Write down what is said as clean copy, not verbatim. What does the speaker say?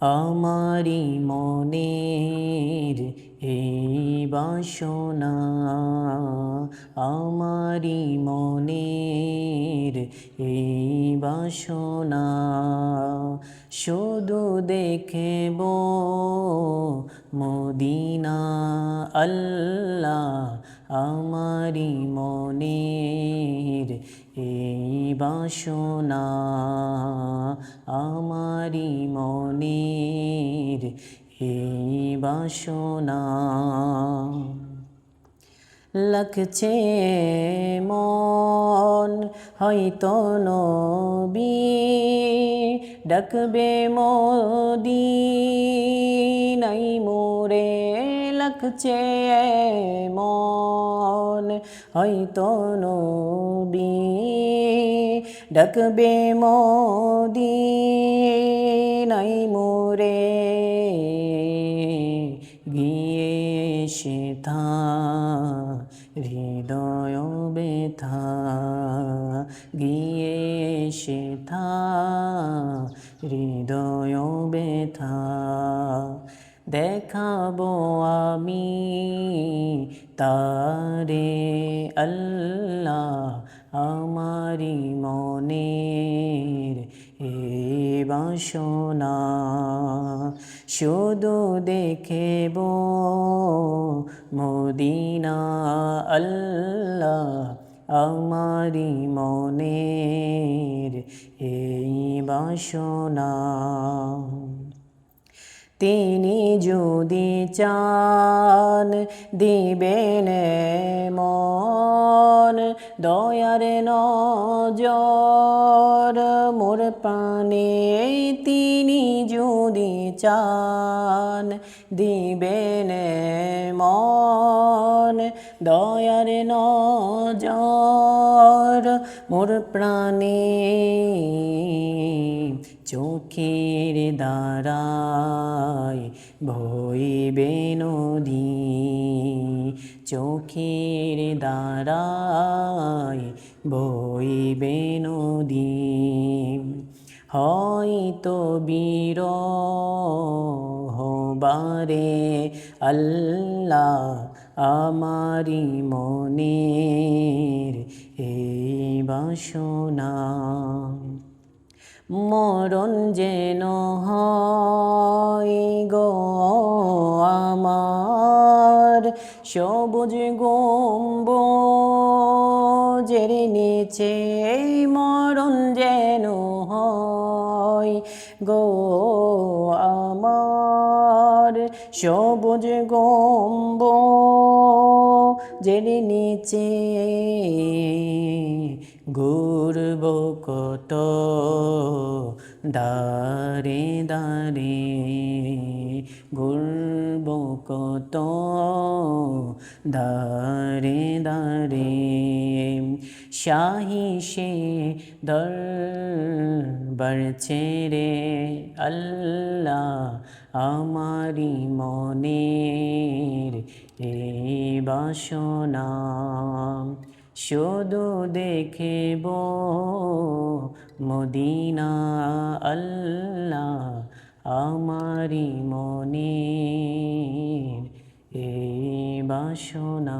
আমারি মনের এই বাসনা আমারি মনের এই বাসনা শুধু দেখব মদিনা আল্লাহ আমারি মনের এই বাসনা আমারি মনের এই বাসনা লাগছে মন হয়তো নবী ডাকবে মদিনায় মোরে লাগছে মন হয়তো নবী ডাকবে মদিনায় মোরে গিয়ে সেথা হৃদয় ব্যথা গিয়ে সেথা হৃদয় ব্যথা দেখাবো আমি তারে আল্লাহ আমারি মনের এই বাসনা শুধু দেখব মদিনা আল্লাহ আমারি মনের এই বাসনা তিনি যদি চান দিবেন মন দয়ার নজর মোর প্রাণে তিনি যদি চান দিবেন মন দয়ার নজর মোর প্রাণে চোখের দ্বারায় বইবে নদী চোখের দ্বারায় বইবে নদী হয়তো বিরহবারে আল্লাহ আমারি মনের এই বাসনা মরণ যেন হয় গো আমার সবুজ গম্বুজের নিচে মরণ যেন হয় গো আমার সবুজ গম্বুজের নিচে ঘুরব কত দারে দারে ঘুরব কত দারে দারে শাহী সে দরবার ছেড়ে আল্লাহ আমারি মনের এই বাসনা শুধু দেখব মদিনা আল্লাহ আমারি মনের এই বাসনা।